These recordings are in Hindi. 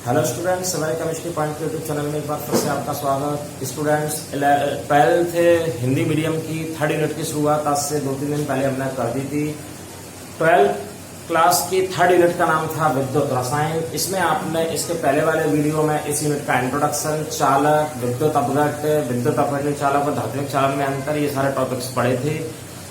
हेलो स्टूडेंट्स, हमारे केमिस्ट्री पॉइंट के यूट्यूब चैनल में एक बार फिर से आपका स्वागत। स्टूडेंट्स, 12th हिंदी मीडियम की 3rd यूनिट की शुरुआत आज से 2-3 दिन पहले हमने कर दी थी। 12th क्लास की 3rd यूनिट का नाम था विद्युत रसायन। इसमें आपने इसके पहले वाले वीडियो में इस यूनिट का इंट्रोडक्शन, चालक, विद्युत अपघट, विद्युत अपघटन चालक और धात्विक चालक में अंतर, ये सारे टॉपिक्स पढ़े थे।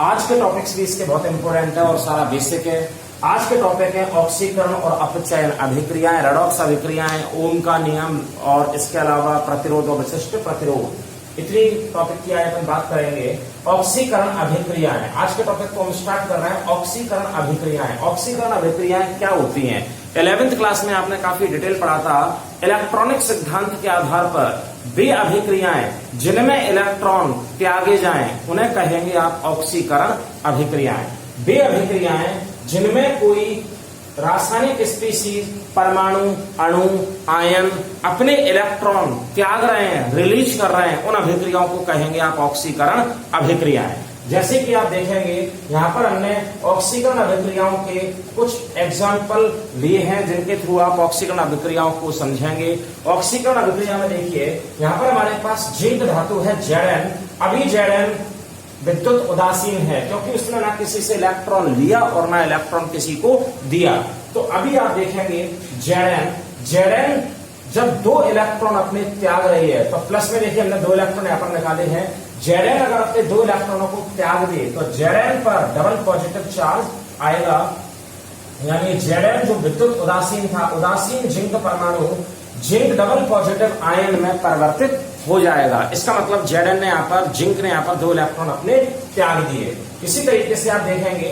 आज के टॉपिक्स भी इसके बहुत इंपॉर्टेंट है और सारा बेसिक है। आज के टॉपिक है ऑक्सीकरण और अपचयन अभिक्रियाएं, रेडॉक्स अभिक्रियाएं, ओम का नियम और इसके अलावा प्रतिरोध और विशिष्ट प्रतिरोध। इतनी टॉपिक की आज अपन बात करेंगे। ऑक्सीकरण अभिक्रियाएं, आज के टॉपिक को हम स्टार्ट कर रहे हैं। ऑक्सीकरण अभिक्रियाएं, ऑक्सीकरण अभिक्रियाएं क्या होती हैं? 11th क्लास में आपने काफी डिटेल पढ़ा था। इलेक्ट्रॉनिक सिद्धांत के आधार पर वे अभिक्रियाएं जिनमें इलेक्ट्रॉन त्यागे जाएं उन्हें कहेंगे आप ऑक्सीकरण अभिक्रियाएं। वे अभिक्रियाएं जिनमें कोई रासायनिक स्पीशीज, परमाणु, अणु, आयन अपने इलेक्ट्रॉन त्याग रहे हैं, रिलीज कर रहे हैं, उन अभिक्रियाओं को कहेंगे आप ऑक्सीकरण अभिक्रियाएं। जैसे कि आप देखेंगे यहाँ पर हमने ऑक्सीकरण अभिक्रियाओं के कुछ एग्जाम्पल लिए हैं जिनके थ्रू आप ऑक्सीकरण अभिक्रियाओं को समझेंगे। ऑक्सीकरण अभिक्रिया में देखिए यहाँ पर हमारे पास जिंक धातु है Zn। अभी Zn विद्युत उदासीन है क्योंकि उसने ना किसी से इलेक्ट्रॉन लिया और ना इलेक्ट्रॉन किसी को दिया। तो अभी आप देखेंगे Zn जब 2 इलेक्ट्रॉन अपने त्याग रही है तो प्लस में देखिए हमने 2 इलेक्ट्रॉन यहां पर निकाले हैं। Zn अगर अपने 2 इलेक्ट्रॉनों को त्याग दे तो Zn पर डबल पॉजिटिव चार्ज आएगा, यानी Zn जो विद्युत उदासीन था, उदासीन जिंक परमाणु जिंक डबल पॉजिटिव आयन में परिवर्तित हो जाएगा। इसका मतलब Zn ने यहाँ पर, जिंक ने यहाँ पर 2 इलेक्ट्रॉन अपने त्याग दिए। इसी तरीके से आप देखेंगे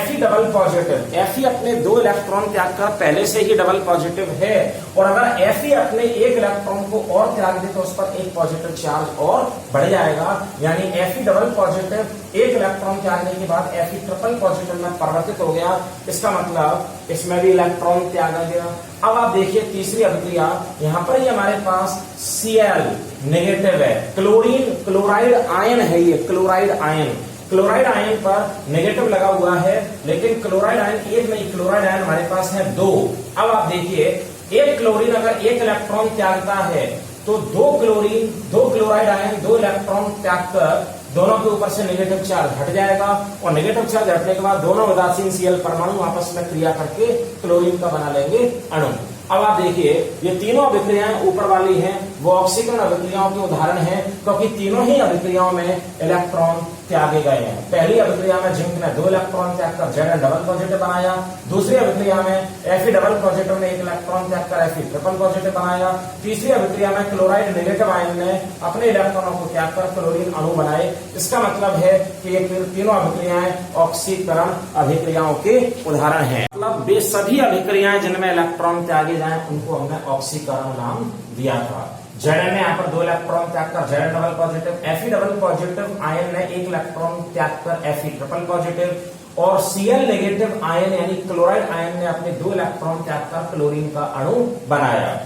Fe डबल पॉजिटिव, Fe अपने 2 इलेक्ट्रॉन त्याग कर पहले से ही डबल पॉजिटिव है और अगर Fe अपने 1 इलेक्ट्रॉन को और त्याग दे तो उस पर 1 पॉजिटिव चार्ज और बढ़ जाएगा, यानी Fe डबल पॉजिटिव 1 इलेक्ट्रॉन त्यागने के बाद Fe ट्रिपल पॉजिटिव में परिवर्तित हो गया। इसका मतलब इसमें भी इलेक्ट्रॉन त्यागा गया। अब आप देखिए तीसरी अभिक्रिया, यहाँ पर ये हमारे पास Cl नेगेटिव है, क्लोरीन क्लोराइड आयन है, ये क्लोराइड आयन, क्लोराइड आयन पर नेगेटिव लगा हुआ है, लेकिन क्लोराइड आयन एक नहीं, क्लोराइड आयन हमारे पास है 2। अब आप देखिए एक क्लोरीन अगर 1 इलेक्ट्रॉन त्यागता है तो 2 क्लोरीन 2 क्लोराइड आयन 2 इलेक्ट्रॉन त्याग कर दोनों के ऊपर से नेगेटिव चार्ज हट जाएगा और नेगेटिव चार्ज हटने के बाद दोनों उदासीन Cl परमाणु आपस में क्रिया करके क्लोरीन का बना लेंगे अणु। अब आप देखिए ये तीनों अभिक्रियाएं ऊपर वाली हैं वो ऑक्सीकरण अभिक्रियाओं के उदाहरण हैं क्योंकि तीनों ही अभिक्रियाओं में इलेक्ट्रॉन त्यागे गए हैं। पहली अभिक्रिया में जिंक ने 2 इलेक्ट्रॉन त्याग कर Zn डबल पॉजिटिव बनाया। दूसरी अभिक्रिया में Fe डबल पॉजिटिव ने 1 इलेक्ट्रॉन त्याग कर Fe ट्रिपल पॉजिटिव बनाया। तीसरी अभिक्रिया में क्लोराइड नेगेटिव आयन ने अपने इलेक्ट्रॉनों को त्याग कर क्लोरीन अणु बनाए। इसका मतलब है कि ये तीनों अभिक्रियाएं ऑक्सीकरण अभिक्रियाओं के उदाहरण हैं। मतलब वे सभी अभिक्रियाएं जिनमें इलेक्ट्रॉन त्यागे जाए उनको हमने ऑक्सीकरण नाम दिया था। Zn ने यहाँ पर 2 इलेक्ट्रॉन त्याग कर Zn double positive, Fe double positive ion ने 1 इलेक्ट्रॉन त्याग कर Fe ट्रिपल पॉजिटिव और Cl नेगेटिव आयन यानी क्लोराइड आयन ने अपने 2 इलेक्ट्रॉन त्याग कर क्लोरीन का अणु बनाया।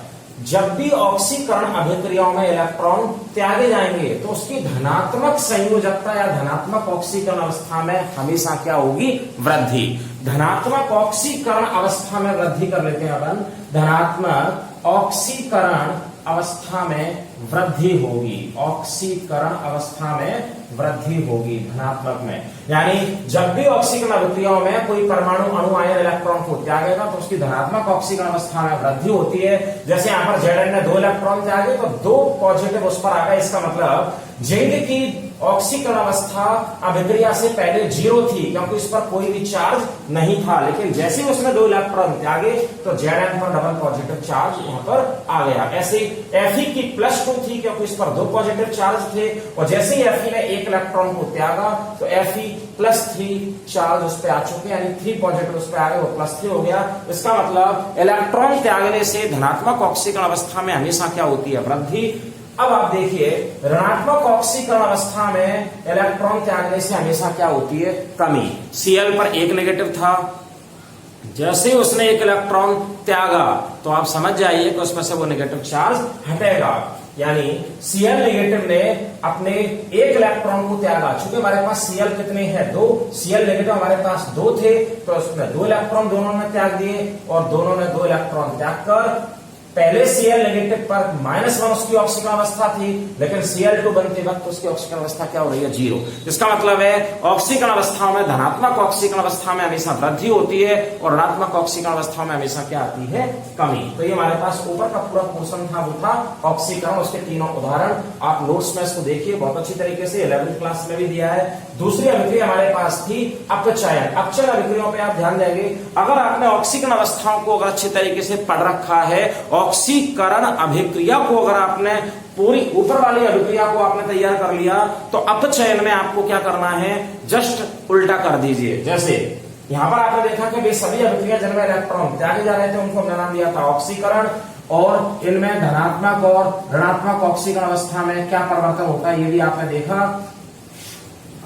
जब भी ऑक्सीकरण अभिक्रियाओं में इलेक्ट्रॉन त्यागे जाएंगे तो उसकी धनात्मक संयोजकता या धनात्मक ऑक्सीकरण अवस्था में हमेशा क्या होगी? वृद्धि। धनात्मक ऑक्सीकरण अवस्था में वृद्धि कर लेते हैं अपन, धनात्मक ऑक्सीकरण अवस्था में वृद्धि होगी, ऑक्सीकरण अवस्था में वृद्धि होगी धनात्मक में। यानी जब भी ऑक्सीकरण अभिक्रियाओं में कोई परमाणु अणु आयन इलेक्ट्रॉन को त्यागेगा तो उसकी धनात्मक ऑक्सीकरण अवस्था में वृद्धि होती है। जैसे यहाँ पर Zn ने 2 इलेक्ट्रॉन त्यागे तो 2 पॉजिटिव उस पर आ गए। इसका मतलब जिंक की ऑक्सीकरण अवस्था अभिक्रिया से पहले 0 थी क्योंकि इस पर कोई भी चार्ज नहीं था, लेकिन जैसे ही उसने 2 इलेक्ट्रॉन त्यागे तो Zn पर डबल पॉजिटिव चार्ज यहाँ पर आ गया। ऐसे Fe की +2 थी क्योंकि इस पर 2 पॉजिटिव चार्ज थे और जैसे ही Fe ने 1 इलेक्ट्रॉन को त्यागा तो Fe +3 चार्ज उस पर आ चुके, यानी 3 पॉजिटिव उस पर आ गए, वो +3 हो गया। इसका मतलब इलेक्ट्रॉन त्यागने से धनात्मक ऑक्सीकरण अवस्था में हमेशा क्या होती है? वृद्धि। अब आप देखिए ऋणात्मक ऑक्सीकरण अवस्था में इलेक्ट्रॉन त्यागने से हमेशा क्या होती है? कमी। Cl पर 1 नेगेटिव था, जैसे ही उसने 1 इलेक्ट्रॉन त्यागा तो आप समझ जाइए कि उसमें से वो नेगेटिव चार्ज हटेगा। यानी Cl नेगेटिव ने अपने 1 इलेक्ट्रॉन को त्यागा। चूंकि हमारे पास Cl कितने हैं? 2। Cl नेगेटिव हमारे पास 2 थे तो उसमें 2 इलेक्ट्रॉन दोनों ने त्याग दिए और दोनों ने 2 इलेक्ट्रॉन त्याग कर पहले Cl नेगेटिव पर -1 उसकी ऑक्सीकरण अवस्था थी, लेकिन Cl2 बनते वक्त उसकी ऑक्सीकरण अवस्था क्या हो रही है? 0। इसका मतलब है ऑक्सीकरण अवस्थाओं में धनात्मक ऑक्सीकरण अवस्था में हमेशा वृद्धि होती है और ऋणात्मक ऑक्सीकरण अवस्थाओं में हमेशा क्या आती है? कमी। तो ये हमारे पास ऊपर का पूरा पोर्शन था, वो था ऑक्सीकरण, उसके तीनों उदाहरण आप नोट्स में इसको देखिए बहुत अच्छी तरीके से, 11वीं क्लास में भी दिया है। दूसरी अभिक्रिया हमारे पास थी अपचयन। अपचयन अभिक्रियाओं पे आप ध्यान देंगे, अगर आपने ऑक्सीकरण अवस्थाओं को अगर अच्छी तरीके से पढ़ रखा है, ऑक्सीकरण अभिक्रिया को अगर आपने पूरी ऊपर वाली अभिक्रिया को आपने तैयार कर लिया, तो अपचयन में आपको क्या करना है? जस्ट उल्टा कर दीजिए। जैसे यहां पर आपने देखा कि वे सभी अभिक्रिया जिनमें इलेक्ट्रॉन त्यागे जा रहे थे उनको हमने नाम दिया था ऑक्सीकरण, और इनमें धनात्मक और ऋणात्मक ऑक्सीकरण अवस्था में क्या परिवर्तन होता है ये भी आपने देखा।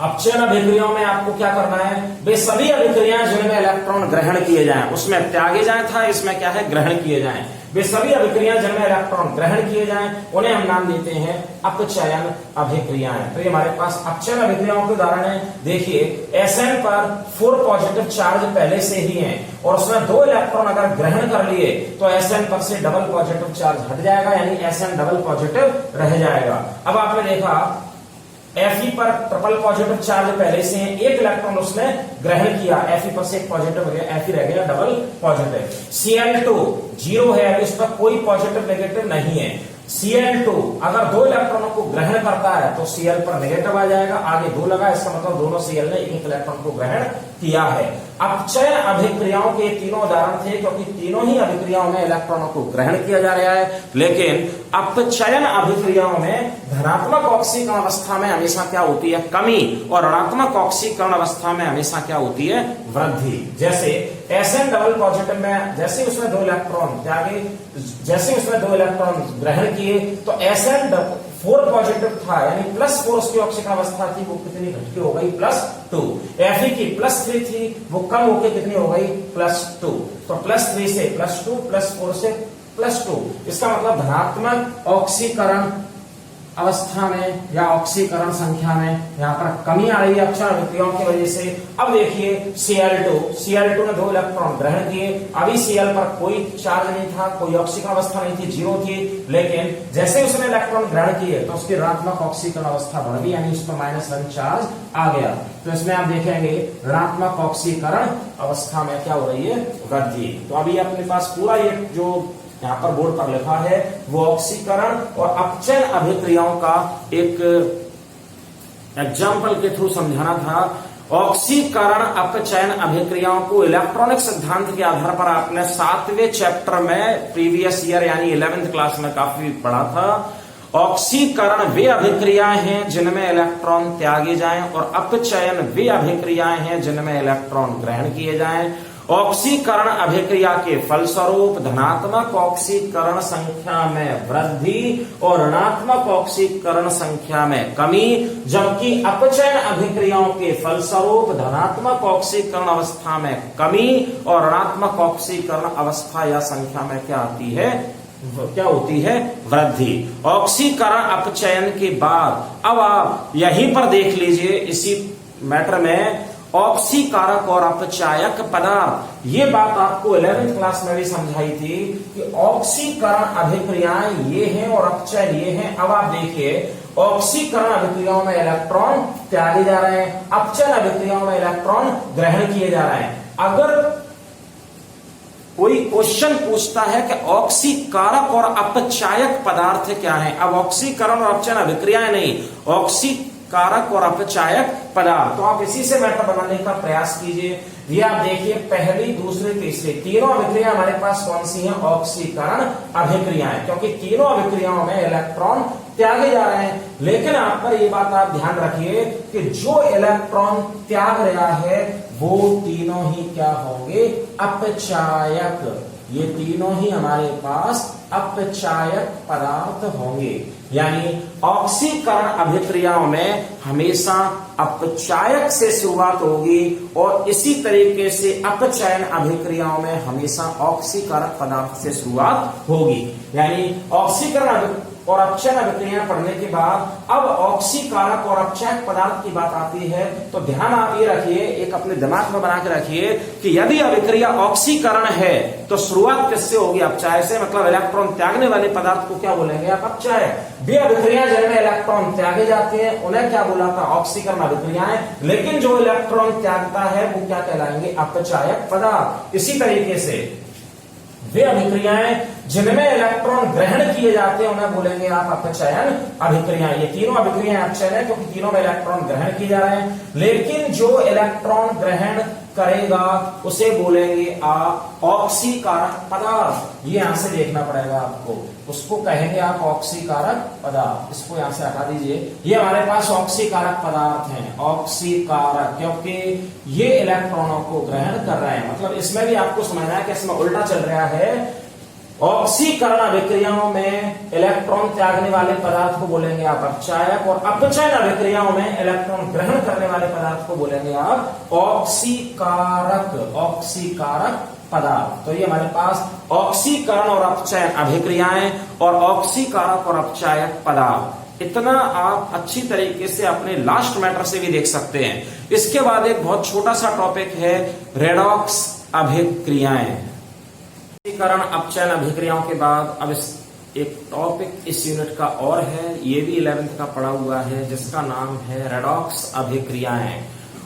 अपचयन अभिक्रियाओं में आपको क्या करना है? वे सभी अभिक्रियाएं जिनमें इलेक्ट्रॉन ग्रहण किए जाएं, उसमें त्यागे जाए था, इसमें क्या है? ग्रहण किए जाएं। वे सभी अभिक्रियाएं जिनमें इलेक्ट्रॉन ग्रहण किए जाएं उन्हें हम नाम देते हैं अपचयन अभिक्रियाएं। तो ये हमारे पास अपचयन अभिक्रियाओं के उदाहरण है। देखिए Sn पर 4 पॉजिटिव चार्ज पहले से ही है और उसमें 2 इलेक्ट्रॉन अगर ग्रहण कर लिए तो Sn पर से डबल पॉजिटिव चार्ज हट जाएगा, यानी Sn डबल पॉजिटिव रह जाएगा। अब आपने देखा Fe पर ट्रिपल पॉजिटिव चार्ज पहले से है, 1 इलेक्ट्रॉन उसने ग्रहण किया, Fe पर से एक पॉजिटिव हो गया, Fe रह गया डबल पॉजिटिव। Cl2 0 है, अभी इस पर कोई पॉजिटिव नेगेटिव नहीं है। Cl2 अगर 2 इलेक्ट्रॉनों को ग्रहण करता है तो Cl पर नेगेटिव आ जाएगा, आगे 2 लगा, इसका मतलब दोनों Cl ने एक इलेक्ट्रॉन को ग्रहण किया है। अपचयन अभिक्रियाओं के तीनों उदाहरण थे, क्योंकि तीनों ही अभिक्रियाओं में इलेक्ट्रॉनों को ग्रहण किया जा रहा है, लेकिन अपचयन अभिक्रियाओं में धनात्मक ऑक्सीकरण अवस्था में हमेशा क्या होती है? कमी, और ऋणात्मक ऑक्सीकरण अवस्था में हमेशा क्या होती है? वृद्धि। जैसे Sn डबल पॉजिटिव में जैसे उसमें 2 इलेक्ट्रॉन त्यागे, जैसे उसमें 2 इलेक्ट्रॉन ग्रहण किए तो Sn 4 पॉजिटिव था, यानी +4 उसकी ऑक्सीकरण अवस्था थी, वो कितनी घट के हो गई? +2। Fe की +3 थी, वो कम होकर कितनी हो गई? +2। तो +3 से +2, +4 से +2, इसका मतलब धनात्मक ऑक्सीकरण अवस्था में या ऑक्सीकरण संख्या में यहाँ पर कमी आ रही है अपचयन अभिक्रियाओं की वजह से। अब देखिए Cl2 ने 2 इलेक्ट्रॉन ग्रहण किए, अभी Cl पर कोई चार्ज नहीं था, कोई ऑक्सीकरण अवस्था नहीं थी, 0 थी, लेकिन जैसे उसने इलेक्ट्रॉन ग्रहण किए तो उसकी ऋणात्मक ऑक्सीकरण अवस्था बढ़ गई, यानी उस पर -1 चार्ज आ गया। तो इसमें आप देखेंगे ऋणात्मक ऑक्सीकरण अवस्था में क्या हो रही है? वृद्धि। तो अभी अपने पास पूरा ये जो यहाँ पर बोर्ड पर लिखा है वो ऑक्सीकरण और अपचयन अभिक्रियाओं का एक एग्जाम्पल के थ्रू समझाना था। ऑक्सीकरण अपचयन अभिक्रियाओं को इलेक्ट्रॉनिक सिद्धांत के आधार पर आपने 7वें चैप्टर में प्रीवियस ईयर यानी 11th क्लास में काफी पढ़ा था। ऑक्सीकरण वे अभिक्रियाएं हैं जिनमें इलेक्ट्रॉन त्यागे जाएं, और अपचयन वे अभिक्रियाएं हैं जिनमें इलेक्ट्रॉन ग्रहण किए जाएं। ऑक्सीकरण अभिक्रिया के फलस्वरूप धनात्मक ऑक्सीकरण संख्या में वृद्धि और ऋणात्मक ऑक्सीकरण संख्या में कमी, जबकि अपचयन अभिक्रियाओं के फलस्वरूप धनात्मक ऑक्सीकरण अवस्था में कमी और ऋणात्मक ऑक्सीकरण अवस्था या संख्या में क्या आती है? क्या होती है? वृद्धि। ऑक्सीकरण अपचयन के बाद अब आप यहीं पर देख लीजिए इसी मैटर में ऑक्सीकारक और अपचायक पदार्थ, ये बात आपको 11th क्लास में भी समझाई थी कि ऑक्सीकरण अभिक्रियाएं ये हैं और अपचयन ये हैं। अब आप देखिए ऑक्सीकरण अभिक्रियाओं में इलेक्ट्रॉन त्यागे जा रहे हैं, अपचयन अभिक्रियाओं में इलेक्ट्रॉन ग्रहण किए जा रहे हैं। अगर कोई क्वेश्चन पूछता है कि ऑक्सीकारक और अपचायक पदार्थ क्या है, अब ऑक्सीकरण और अपचयन अभिक्रियाएं नहीं, ऑक्सीकारक और अपचायक पदार्थ, तो आप इसी से मैटर बनाने का प्रयास कीजिए। ये आप देखिए पहली, दूसरी, तीसरी तीनों अभिक्रिया हमारे पास कौन सी हैं? ऑक्सीकरण अभिक्रियाएं, क्योंकि तीनों अभिक्रियाओं में इलेक्ट्रॉन त्यागे जा रहे हैं। लेकिन आप पर ये बात आप ध्यान रखिए कि जो इलेक्ट्रॉन त्याग रहा है वो तीनों ही क्या होंगे? अपचायक। ये तीनों ही हमारे पास अपचायक पदार्थ होंगे, यानी ऑक्सीकरण अभिक्रियाओं में हमेशा अपचायक से शुरुआत होगी और इसी तरीके से अपचयन अभिक्रियाओं में हमेशा ऑक्सीकारक पदार्थ से शुरुआत होगी। यानी ऑक्सीकरण और अपचयन अभिक्रियाएं पढ़ने के बाद अब ऑक्सीकारक और अपचयक पदार्थ की बात आती है। तो ध्यान आप ये रखिए, एक अपने दिमाग में बना के रखिए कि यदि अभिक्रिया ऑक्सीकरण है तो शुरुआत किससे होगी? अपचय से, मतलब इलेक्ट्रॉन त्यागने वाले पदार्थ को क्या बोलेंगे आप? अपचय। वे अभिक्रिया जिनमें इलेक्ट्रॉन त्यागे जाते हैं उन्हें क्या बोला था? ऑक्सीकरण अभिक्रियाएं। लेकिन जो इलेक्ट्रॉन त्यागता है वो क्या कहलाएंगे? अपचयक पदार्थ। इसी तरीके से वे अभिक्रियाएं जिनमें इलेक्ट्रॉन ग्रहण किए जाते हैं उन्हें बोलेंगे आप अपचयन अभिक्रियाएं। ये तीनों अभिक्रियाएं अपचयन है क्योंकि तीनों में इलेक्ट्रॉन ग्रहण किए जा रहे हैं। लेकिन जो इलेक्ट्रॉन ग्रहण करेगा उसे बोलेंगे आप ऑक्सीकारक पदार्थ। ये यहां से देखना पड़ेगा आपको, उसको कहेंगे आप ऑक्सीकारक पदार्थ। इसको यहां से हटा दीजिए। ये हमारे पास ऑक्सीकारक पदार्थ हैं, ऑक्सीकारक, क्योंकि ये इलेक्ट्रॉनों को ग्रहण कर रहे हैं। मतलब इसमें भी आपको समझना है कि इसमें उल्टा चल रहा है। ऑक्सीकरण अभिक्रियाओं में इलेक्ट्रॉन त्यागने वाले पदार्थ को बोलेंगे आप अपचायक, और अपचयन अभिक्रियाओं में इलेक्ट्रॉन ग्रहण करने वाले पदार्थ को बोलेंगे आप ऑक्सीकारक, ऑक्सीकारक पदार्थ। तो ये हमारे पास ऑक्सीकरण और अपचयन अभिक्रियाएं और ऑक्सीकारक और अपचायक पदार्थ, इतना आप अच्छी तरीके से अपने लास्ट मैटर से भी देख सकते हैं। इसके बाद एक बहुत छोटा सा टॉपिक है रेडॉक्स अभिक्रियाएं। ऑक्सीकरण अपचयन अभिक्रियाओं के बाद अब एक टॉपिक इस यूनिट का और है, ये भी 11th का पढ़ा हुआ है, जिसका नाम है रेडॉक्स अभिक्रियाएं।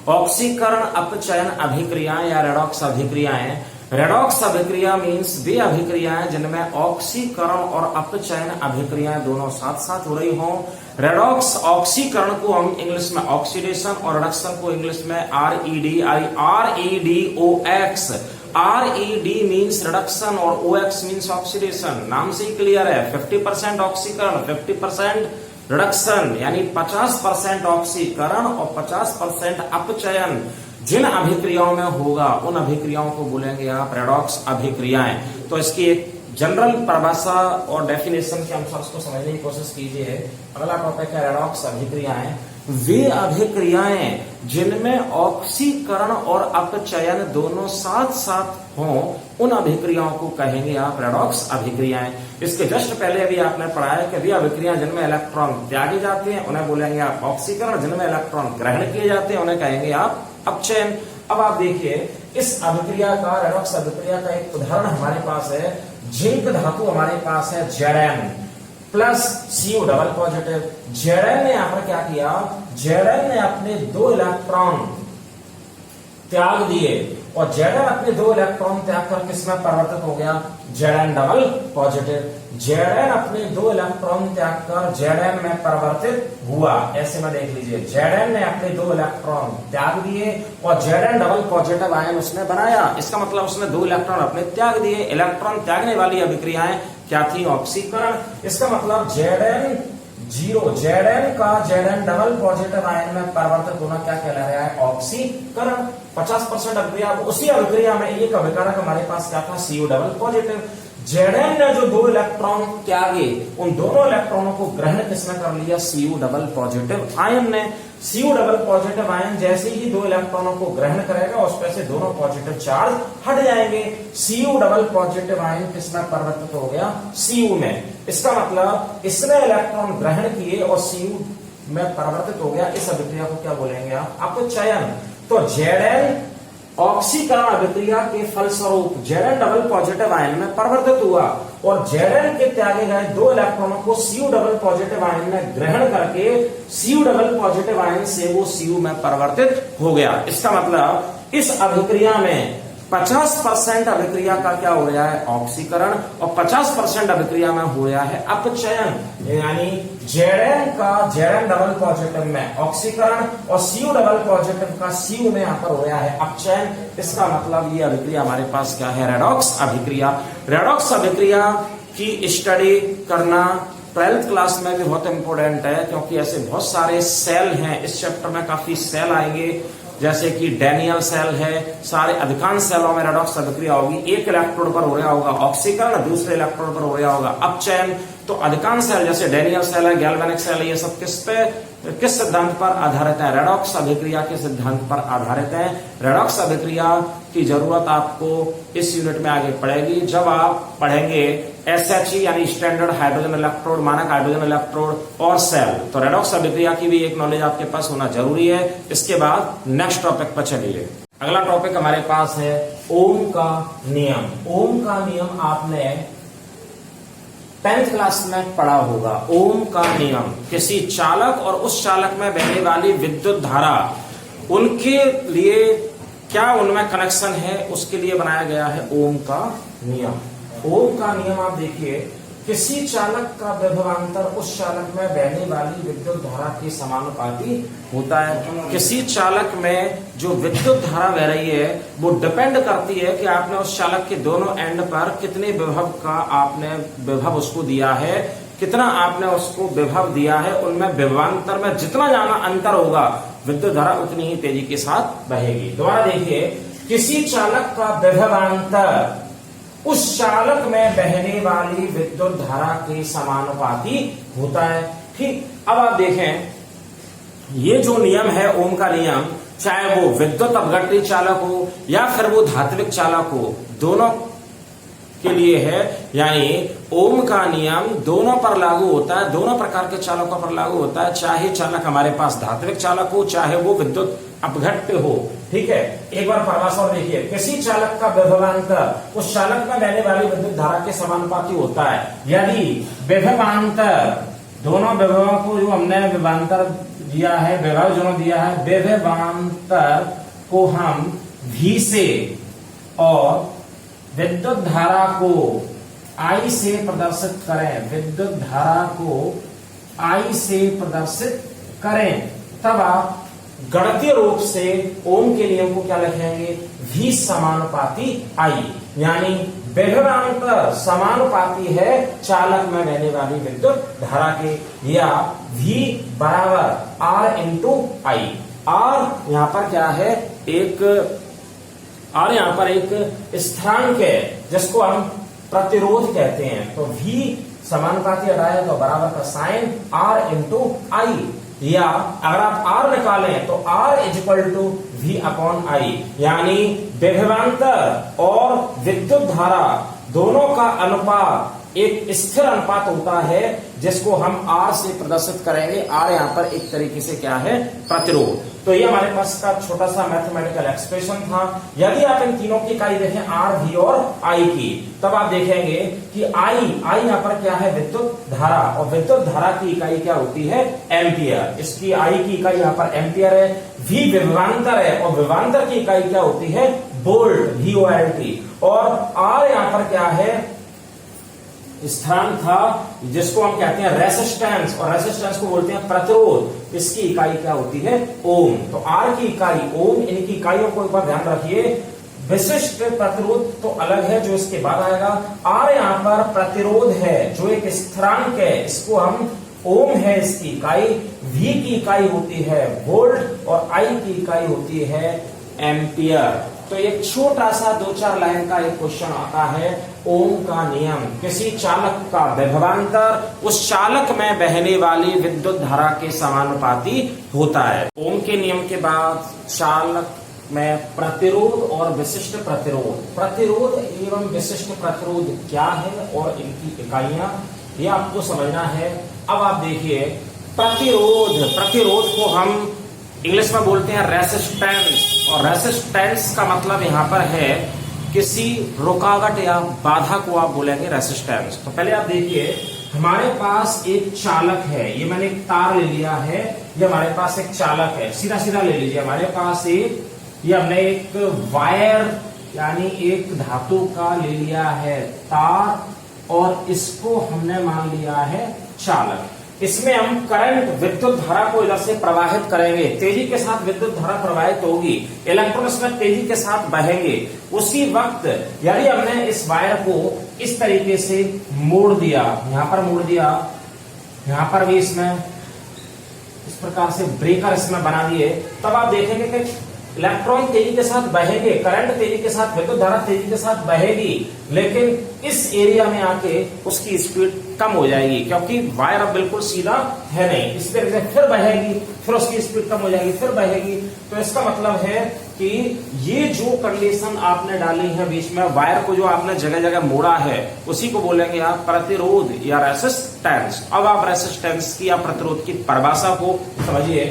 ऑक्सीकरण अपचयन अभिक्रियाएं या रेडॉक्स अभिक्रियाएं। रेडॉक्स अभिक्रिया मीन्स वे अभिक्रियाएं जिनमें ऑक्सीकरण और अपचयन अभिक्रियाएं दोनों साथ साथ हो रही हों। रेडॉक्स ऑक्सीकरण को हम इंग्लिश में ऑक्सीडेशन और रिडक्शन को इंग्लिश में REDOX। RED मीन्स रिडक्शन और OX मीन्स ऑक्सीडेशन। नाम से ही क्लियर है, 50% ऑक्सीकरण 50% रिडक्शन, यानी 50% ऑक्सीकरण और 50% अपचयन जिन अभिक्रियाओं में होगा उन अभिक्रियाओं को बोलेंगे आप रेडॉक्स अभिक्रियाएं। तो इसकी एक जनरल परिभाषा और डेफिनेशन के अनुसार उसको समझने की कोशिश कीजिए। अगला टॉपिक है रेडॉक्स अभिक्रियाएं। वे अभिक्रियाएं जिनमें ऑक्सीकरण और अपचयन दोनों साथ साथ हों उन अभिक्रियाओं को कहेंगे आप रेडॉक्स अभिक्रियाएं। इसके जस्ट पहले अभी आपने पढ़ा है कि वे अभिक्रियाएं जिनमें इलेक्ट्रॉन त्यागे जाते हैं उन्हें बोलेंगे आप ऑक्सीकरण, जिनमें इलेक्ट्रॉन ग्रहण किए जाते हैं उन्हें कहेंगे आप अपचयन। अब आप देखिए इस अभिक्रिया का, रेडॉक्स अभिक्रिया का एक उदाहरण हमारे पास है। जिंक धातु हमारे पास है Zn plus Cu double positive. Zn ने यहां पर क्या किया? Zn ने अपने 2 इलेक्ट्रॉन त्याग दिए और Zn अपने 2 इलेक्ट्रॉन त्याग कर किसमें परिवर्तित हो गया? Zn double positive. Zn अपने 2 इलेक्ट्रॉन त्याग कर Zn में परिवर्तित हुआ। ऐसे में देख लीजिए, Zn ने अपने 2 इलेक्ट्रॉन त्याग दिए और Zn डबल पॉजिटिव आयन उसने बनाया। इसका मतलब उसने 2 इलेक्ट्रॉन अपने त्याग दिए। इलेक्ट्रॉन त्यागने वाली अभिक्रियाएं क्या थी? ऑक्सीकरण। इसका मतलब Zn का Zn डबल पॉजिटिव आयन में परिवर्तित होना क्या कहला रहा है? ऑक्सीकरण। 50% अभिक्रिया, उसी अभिक्रिया में एक अभिकारक हमारे पास क्या था? Cu double positive. Zn ने जो 2 इलेक्ट्रॉन त्यागे उन दोनों इलेक्ट्रॉनों को ग्रहण किसने कर लिया? Cu डबल पॉजिटिव आयन ने। Cu डबल पॉजिटिव आयन जैसे ही 2 इलेक्ट्रॉनों को ग्रहण करेगा उस पर से दोनों पॉजिटिव चार्ज हट जाएंगे। Cu डबल पॉजिटिव आयन किसमें परिवर्तित हो गया? Cu में। इसका मतलब इसने इलेक्ट्रॉन ग्रहण किए और Cu में परिवर्तित हो गया। इस अभिक्रिया को क्या बोलेंगे आप? अपचयन। तो Zn ऑक्सीकरण अभिक्रिया के फलस्वरूप Zn डबल पॉजिटिव आयन में परिवर्तित हुआ और Zn के त्यागे गए 2 इलेक्ट्रॉनों को Cu डबल पॉजिटिव आयन में ग्रहण करके Cu डबल पॉजिटिव आयन से वो Cu में परिवर्तित हो गया। इसका मतलब इस अभिक्रिया में 50% अभिक्रिया का क्या हो रहा है? ऑक्सीकरण, और 50% अभिक्रिया में हो रहा है अपचयन। यानी Zn डबल पॉजिटिव में ऑक्सीकरण और Cu डबल पॉजिटिव का Cu में यहाँ पर हो रहा है अपचयन। इसका मतलब ये अभिक्रिया हमारे पास क्या है? रेडॉक्स अभिक्रिया। रेडॉक्स अभिक्रिया की स्टडी करना 12th क्लास में भी बहुत इंपॉर्टेंट है, क्योंकि ऐसे बहुत सारे सेल हैं। इस चैप्टर में काफी सेल आएंगे, जैसे कि डैनियल सेल है। सारे अधिकांश सेलों में रेडॉक्स अभिक्रिया होगी। एक इलेक्ट्रोड पर हो रहा होगा ऑक्सीकरण, दूसरे इलेक्ट्रोड पर हो रहा होगा अपचयन। तो अधिकांश सेल जैसे डैनियल सेल है, गैल्वेनिक सेल है, ये सब किस सिद्धांत पर आधारित है? रेडॉक्स अभिक्रिया के सिद्धांत पर आधारित है। रेडॉक्स अभिक्रिया की जरूरत आपको इस यूनिट में आगे पड़ेगी जब आप पढ़ेंगे SHE यानी स्टैंडर्ड हाइड्रोजन इलेक्ट्रोड, मानक हाइड्रोजन इलेक्ट्रोड और सेल। तो रेडॉक्स अभिक्रिया की भी एक नॉलेज आपके पास होना जरूरी है। इसके बाद नेक्स्ट टॉपिक पर चलिए। अगला टॉपिक हमारे पास है ओम का नियम। ओम का नियम आपने 10th क्लास में पढ़ा होगा। ओम का नियम किसी चालक और उस चालक में बहने वाली विद्युत धारा, उनके लिए क्या उनमें कनेक्शन है, उसके लिए बनाया गया है ओम का नियम। ओम का नियम आप देखिए, किसी चालक का विभवांतर उस चालक में बहने वाली विद्युत धारा के समानुपाती होता है। किसी चालक में जो विद्युत धारा बह रही है वो डिपेंड करती है कि आपने उस चालक के दोनों एंड पर कितने विभव का आपने विभव उसको दिया है, कितना आपने उसको विभव दिया है। उनमें विभवांतर में जितना ज्यादा अंतर होगा विद्युत धारा उतनी ही तेजी के साथ बहेगी। दोबारा देखिए, किसी चालक का विभवांतर उस चालक में बहने वाली विद्युत धारा के समानुपाती होता है। ठीक, अब आप देखें, ये जो नियम है ओम का नियम, चाहे वो विद्युत अपघट्य चालक हो या फिर वो धात्विक चालक हो, दोनों के लिए है। यानी ओम का नियम दोनों पर लागू होता है, दोनों प्रकार के चालकों पर लागू होता है, चाहे चालक हमारे पास धात्विक चालक हो चाहे वो विद्युत अपघट्य हो। ठीक है, एक बार परिभाषा और देखिए, किसी चालक का विभवांतर उस चालक में बहने वाली विद्युत धारा के समानुपाती होता है। यदि विभवांतर, दोनों विभवों को जो हमने विभवांतर दिया है, विभव जो दिया है, विभवांतर को हम V से और विद्युत धारा को I से प्रदर्शित करें, विद्युत धारा को I से प्रदर्शित करें, तब आप गणितीय रूप से ओम के नियम को क्या लिखेंगे, V समानुपाती I। यानी विभवांतर समानुपाती है चालक में बहने वाली विद्युत धारा के, या V बराबर R इंटू I। R यहां पर क्या है, और यहां पर एक स्थिरांक है जिसको हम प्रतिरोध कहते हैं। तो V समानुपाती हटाए तो बराबर का साइन R इंटू I, या अगर आप R निकालें तो R is equal to V upon I। यानी विभवांतर और विद्युत धारा दोनों का अनुपात एक स्थिर अनुपात होता है जिसको हम R से प्रदर्शित करेंगे। R यहाँ पर एक तरीके से क्या है, प्रतिरोध। तो ये हमारे पास का छोटा सा मैथमेटिकल एक्सप्रेशन था। यदि आप इन तीनों की इकाई देखें R, V और I की, तब आप देखेंगे कि I यहाँ पर क्या है, विद्युत धारा, और विद्युत धारा की इकाई क्या होती है, एम्पियर। इसकी I की इकाई यहाँ पर एम्पियर है। V विभवांतर है और विभवांतर की इकाई क्या होती है, वोल्ट, VOLT। और R यहाँ पर क्या है, स्थिरांक था जिसको हम कहते हैं रेसिस्टेंस, और रेसिस्टेंस को बोलते हैं प्रतिरोध। इसकी इकाई क्या होती है, ओम। तो R की इकाई ओम, इनकी इकाइयों को एक बार ध्यान रखिए। विशिष्ट प्रतिरोध तो अलग है जो इसके बाद आएगा। R यहाँ पर प्रतिरोध है जो एक स्थिरांक है, इसको हम ओम है इसकी इकाई। V की इकाई होती है वोल्ट और I की इकाई होती है एम्पियर। तो एक छोटा सा 2-4 लाइन का एक क्वेश्चन आता है, ओम का नियम, किसी चालक का विभवांतर उस चालक में बहने वाली विद्युत धारा के समानुपाती होता है। ओम के नियम के बाद चालक में प्रतिरोध और विशिष्ट प्रतिरोध। प्रतिरोध एवं विशिष्ट प्रतिरोध क्या है और इनकी इकाइयां, ये आपको समझना है। अब आप देखिए, प्रतिरोध को हम इंग्लिश में बोलते हैं रेसिस्टेंस, और रेसिस्टेंस का मतलब यहां पर है किसी रुकावट या बाधा को आप बोलेंगे रेसिस्टेंस। तो पहले आप देखिए, हमारे पास एक चालक है, ये मैंने एक तार ले लिया है, ये हमारे पास एक चालक है, सीधा सीधा ले लीजिए। हमारे पास ये हमने एक वायर यानी एक धातु का ले लिया है तार, और इसको हमने मान लिया है चालक। इसमें हम करंट, विद्युत धारा को इधर से प्रवाहित करेंगे, तेजी के साथ विद्युत धारा प्रवाहित होगी, इलेक्ट्रॉन इसमें तेजी के साथ बहेंगे। उसी वक्त यदि हमने इस वायर को इस तरीके से मोड़ दिया, यहां पर मोड़ दिया, यहां पर भी इसमें इस प्रकार से ब्रेकर इसमें बना दिए, तब आप देखेंगे कि इलेक्ट्रॉन तेजी के साथ बहेंगे, करंट तेजी के साथ, विद्युत धारा तेजी के साथ बहेगी, लेकिन इस एरिया में आके उसकी स्पीड कम हो जाएगी क्योंकि वायर अब बिल्कुल सीधा है नहीं। इस तरीके से फिर बहेगी, फिर उसकी स्पीड कम हो जाएगी, फिर बहेगी। तो इसका मतलब है कि ये जो कंडीशन आपने डाली है बीच में, वायर को जो आपने जगह जगह मोड़ा है, उसी को बोलेंगे आप प्रतिरोध या रेसिस्टेंस। अब आप रेसिस्टेंस की या प्रतिरोध की परिभाषा को समझिए।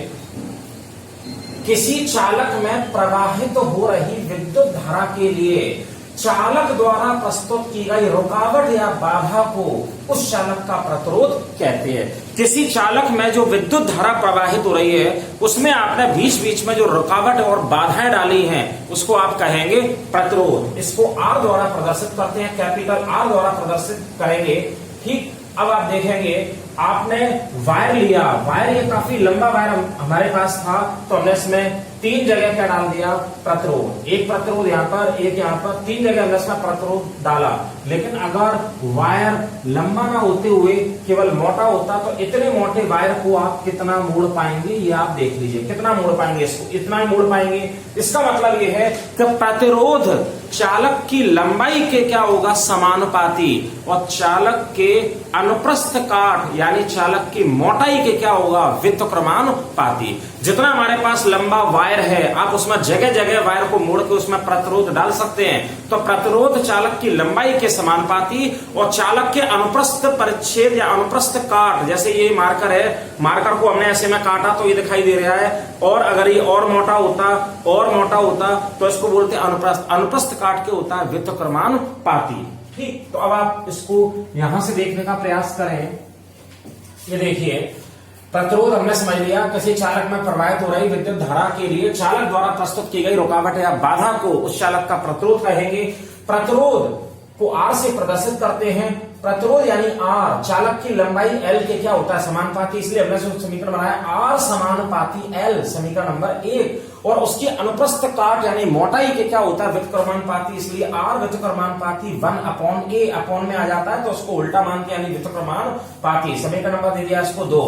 किसी चालक में प्रवाहित हो रही विद्युत धारा के लिए चालक द्वारा प्रस्तुत की गई रुकावट या बाधा को उस चालक का प्रतिरोध कहते हैं। किसी चालक में जो विद्युत धारा प्रवाहित हो रही है, उसमें आपने बीच बीच में जो रुकावट और बाधाएं डाली हैं, उसको आप कहेंगे प्रतिरोध। इसको आर द्वारा प्रदर्शित करते हैं, कैपिटल आर द्वारा प्रदर्शित करेंगे। ठीक, अब आप देखेंगे आपने वायर लिया, वायर ये काफी लंबा वायर हमारे पास था, तो हमने इसमें 3 जगह क्या डाल दिया, प्रतिरोध। एक प्रतिरोध यहाँ पर, एक यहाँ पर, 3 जगह हमने इसमें प्रतिरोध डाला। लेकिन अगर वायर लंबा ना होते हुए केवल मोटा होता तो इतने मोटे वायर को आप कितना मोड़ पाएंगे, ये आप देख लीजिए। कितना मोड़ पाएंगे इसको, इतना ही मोड़ पाएंगे। इसका मतलब ये है कि प्रतिरोध चालक की लंबाई के क्या होगा, समानुपाती, और चालक के अनुप्रस्थ काट यानी चालक की मोटाई के क्या होगा, व्युत्क्रमानुपाती। जितना हमारे पास लंबा वायर है, आप उसमें जगह जगह वायर को मोड़ के उसमें प्रतिरोध डाल सकते हैं। तो प्रतिरोध चालक की लंबाई के समानुपाती और चालक के अनुप्रस्थ परिच्छेद या अनुप्रस्थ काट, जैसे ये मार्कर है, मार्कर को हमने ऐसे में काटा तो ये दिखाई दे रहा है, और अगर ये और मोटा होता तो इसको बोलते हैं अनुप्रस्थ। अनुप्रस्थ काट के होता है व्युत्क्रमानुपाती। ठीक, तो अब आप इसको यहां से देखने का प्रयास करें। ये देखिए, प्रतिरोध हमने समझ लिया, किसी चालक में प्रवाहित हो रही विद्युत धारा के लिए चालक द्वारा प्रस्तुत की गई रुकावट या बाधा को उस चालक का प्रतिरोध कहेंगे। प्रतिरोध को आर से प्रदर्शित करते हैं। प्रतिरोध यानी आर चालक की लंबाई एल के क्या होता है, समानुपाती, इसलिए हमने समीकरण बनाया आर समानुपाती एल, समीकरण नंबर 1। और उसकी अनुप्रस्थ काट यानी मोटाई के क्या होता है, व्युत्क्रमानुपाती, इसलिए आर व्युत्क्रमानुपाती 1/a अपॉन में आ जाता है, तो उसको उल्टा मान के यानी व्युत्क्रमानुपाती। समीकरण नंबर दे दिया इसको 2।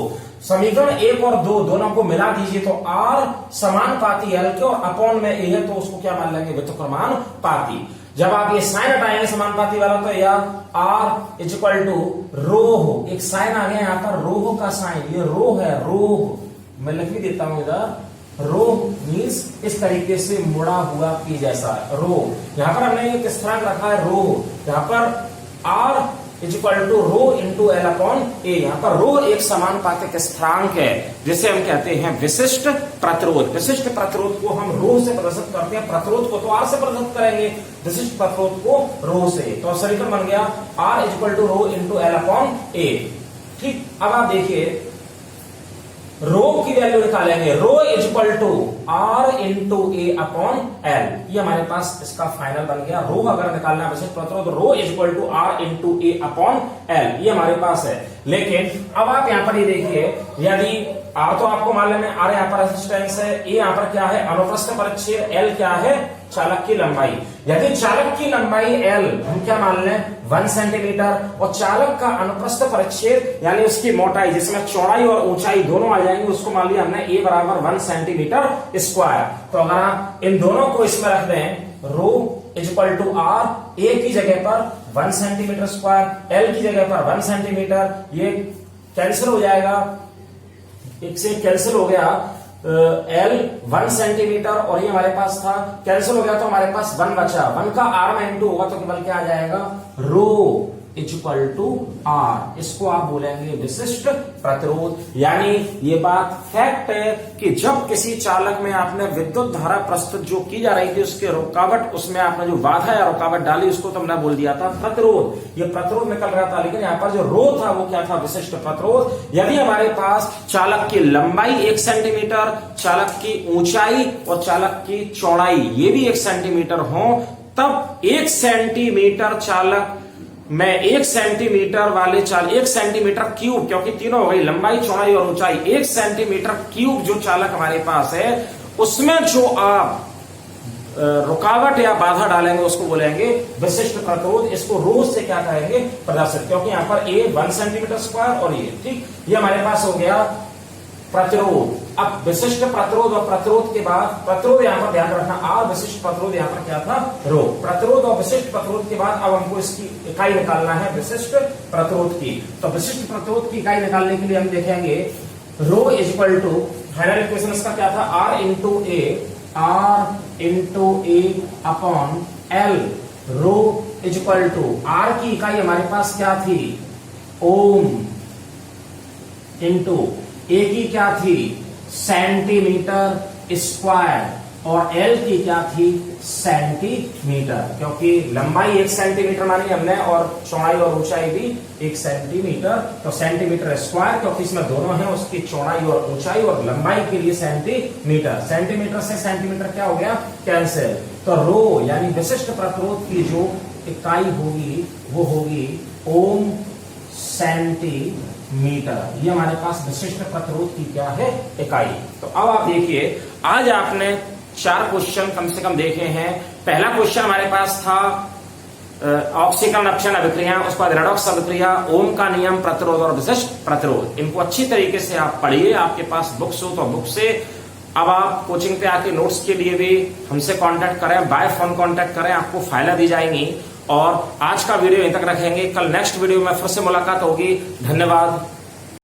समीकरण 1 और 2 दोनों को मिला दीजिए तो आर समानुपाती एल के और अपॉन में ए है, तो उसको क्या मान लेंगे, व्युत्क्रमानुपाती। जब आप ये साइन हटाएंगे समानुपाती वाला, तो या आर इक्वल टू रो, एक साइन आ गया यहाँ पर, रो का साइन, ये रो है, रो मैं लिख भी देता हूं इधर। रो मीन्स इस तरीके से मुड़ा हुआ पी जैसा रो। यहां पर हमने ये किस तरह रखा है, रो। यहां पर R equal to rho into L upon A. यहाँ पर रो एक समानुपातिक स्थिरांक है, जिसे हम कहते हैं विशिष्ट प्रतिरोध। विशिष्ट प्रतिरोध को हम रो से प्रदर्शित करते हैं, प्रतिरोध को तो आर से प्रदर्शित करेंगे, विशिष्ट प्रतिरोध को रो से। तो समीकरण बन गया R equal to rho into L upon A. ठीक, अब आप देखिए रो की वैल्यू निकालेंगे, rho equal to R into A upon L. ये हमारे पास इसका फाइनल बन गया। रो अगर निकालना है विशिष्ट प्रतिरोध, rho equal to R into A upon L, ये हमारे पास है। लेकिन अब आप यहां पर ये देखिए, यदि आर तो आपको मालूम है, आर यहाँ पर रेजिस्टेंस है, ए यहाँ पर क्या है, अनुप्रस्थ परिच्छेद, एल क्या है, चालक की लंबाई। यदि चालक की लंबाई एल हम क्या मान लें, 1 सेंटीमीटर, और चालक का अनुप्रस्थ परिच्छेद यानी उसकी मोटाई, जिसमें चौड़ाई और ऊंचाई दोनों आ जाएंगे, उसको मान लिया हमने ए बराबर 1 सेंटीमीटर स्क्वायर। तो अगर आप इन दोनों को इसमें रख दें, रो इक्वल टू आर, ए की जगह पर 1 सेंटीमीटर स्क्वायर, एल की जगह पर 1 सेंटीमीटर, ये कैंसिल हो जाएगा, एक से कैंसिल हो गया, एल 1 सेंटीमीटर और ये हमारे पास था, कैंसिल हो गया तो हमारे पास 1 बचा। 1 का आर में इंटू होगा तो केवल क्या आ जाएगा, रो इक्वल टू आर। इसको आप बोलेंगे विशिष्ट प्रतिरोध। यानी ये बात फैक्ट है कि जब किसी चालक में आपने विद्युत धारा प्रस्तुत जो की जा रही थी, उसके रुकावट, उसमें आपने जो बाधा या रुकावट डाली, उसको तो हमने बोल दिया था प्रतिरोध। ये प्रतिरोध निकल रहा था, लेकिन यहाँ पर जो रो था वो क्या था, विशिष्ट प्रतिरोध। यदि हमारे पास चालक की लंबाई 1 सेंटीमीटर, चालक की ऊंचाई और चालक की चौड़ाई ये भी 1 सेंटीमीटर हो, तब 1 सेंटीमीटर चालक मैं 1 सेंटीमीटर वाले 1 सेंटीमीटर क्यूब, क्योंकि तीनों हो गई, लंबाई, चौड़ाई और ऊंचाई, 1 सेंटीमीटर क्यूब जो चालक हमारे पास है, उसमें जो आप रुकावट या बाधा डालेंगे उसको बोलेंगे विशिष्ट प्रतिरोध। इसको रो से क्या कहेंगे, प्रदर्शित, क्योंकि यहां पर ए 1 सेंटीमीटर स्क्वायर और ये, ठीक, ये हमारे पास हो गया प्रतिरोध। अब विशिष्ट प्रतिरोध और प्रतिरोध के बाद, प्रतिरोध यहां पर ध्यान रखना आर, विशिष्ट प्रतिरोध यहां पर क्या था, रो। प्रतिरोध और विशिष्ट प्रतिरोध के बाद अब हमको इसकी इकाई निकालना है विशिष्ट प्रतिरोध की। तो विशिष्ट प्रतिरोध की इकाई निकालने के लिए हम देखेंगे rho equal to, final equation इसका क्या था, R into A, R into A upon L, rho is equal to R की इकाई हमारे पास क्या थी, ओम, इंटू ए की क्या थी, सेंटीमीटर स्क्वायर, और एल की क्या थी, सेंटीमीटर, क्योंकि लंबाई 1 सेंटीमीटर मानी हमने और चौड़ाई और ऊंचाई भी 1 सेंटीमीटर, तो सेंटीमीटर स्क्वायर, क्योंकि इसमें दोनों है, उसकी चौड़ाई और ऊंचाई, और लंबाई के लिए सेंटीमीटर, सेंटीमीटर से सेंटीमीटर क्या हो गया, कैंसिल। तो रो यानी विशिष्ट प्रतिरोध की जो इकाई होगी वो होगी ओम सेंटीमीटर, ये हमारे पास विशिष्ट प्रतिरोध की क्या है, इकाई। तो अब आप देखिए, आज आपने 4 क्वेश्चन कम से कम देखे हैं। पहला क्वेश्चन हमारे पास था ऑक्सीकरण अपक्षय अभिक्रिया, उसके बाद रेडॉक्स अभिक्रिया, ओम का नियम, प्रतिरोध और विशिष्ट प्रतिरोध। इनको अच्छी तरीके से आप पढ़िए, आपके पास बुक्स हो तो बुक से। अब आप कोचिंग पे आके नोट्स के लिए भी हमसे कांटेक्ट करें, बाय फोन कांटेक्ट करें, आपको फाइलें दी जाएंगी। और आज का वीडियो यहीं तक रखेंगे, कल नेक्स्ट वीडियो में फिर से मुलाकात होगी। धन्यवाद।